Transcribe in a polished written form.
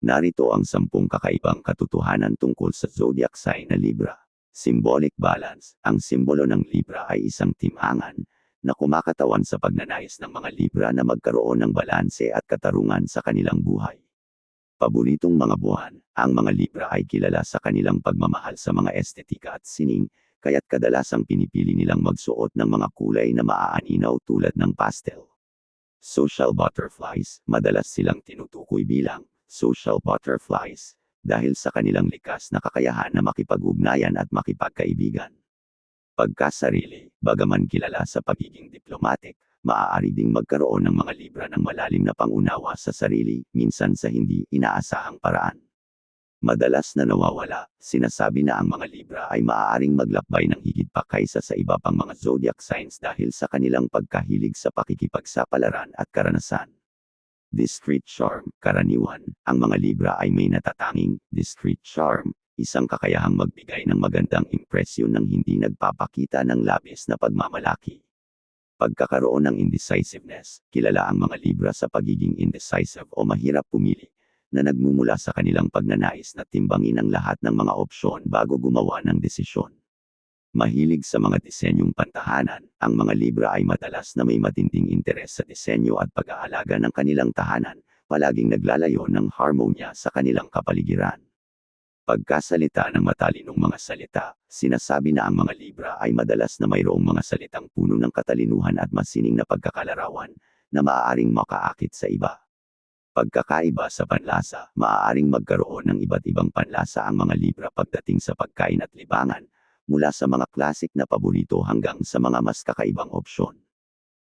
Narito ang 10 kakaibang katotohanan tungkol sa zodiac sign na Libra. Symbolic balance. Ang simbolo ng Libra ay isang timhangan na kumakatawan sa pagnanais ng mga Libra na magkaroon ng balanse at katarungan sa kanilang buhay. Paboritong mga buwan. Ang mga Libra ay kilala sa kanilang pagmamahal sa mga estetika at sining, kaya't kadalasang pinipili nilang magsuot ng mga kulay na maaaninaw tulad ng pastel. Social butterflies. Madalas silang tinutukoy bilang social butterflies dahil sa kanilang likas na kakayahan na makipag-ugnayan at makipagkaibigan. Pagkasarili. Bagaman kilala sa pagiging diplomatic, maaari ding magkaroon ng mga Libra ng malalim na pangunawa sa sarili, minsan sa hindi inaasahang paraan. Madalas na nawawala. Sinasabi na ang mga Libra ay maaaring maglakbay ng higit pa kaysa sa iba pang mga zodiac signs dahil sa kanilang pagkahilig sa pakikipagsapalaran at karanasan. Discreet charm. Karaniwan, ang mga Libra ay may natatanging discreet charm, isang kakayahang magbigay ng magandang impresyon ng hindi nagpapakita ng labis na pagmamalaki. Pagkakaroon ng indecisiveness. Kilala ang mga Libra sa pagiging indecisive o mahirap pumili, na nagmumula sa kanilang pagnanais na timbangin ang lahat ng mga opsyon bago gumawa ng desisyon. Mahilig sa mga disenyong pantahanan. Ang mga Libra ay madalas na may matinding interes sa disenyo at pag-aalaga ng kanilang tahanan, palaging naglalayo ng harmonya sa kanilang kapaligiran. Pagkasalita ng matalinong mga salita. Sinasabi na ang mga Libra ay madalas na mayroong mga salitang puno ng katalinuhan at masining na pagkakalarawan na maaaring makaakit sa iba. Pagkakaiba sa panlasa. Maaaring magkaroon ng iba't ibang panlasa ang mga Libra pagdating sa pagkain at libangan, mula sa mga classic na paborito hanggang sa mga mas kakaibang opsyon.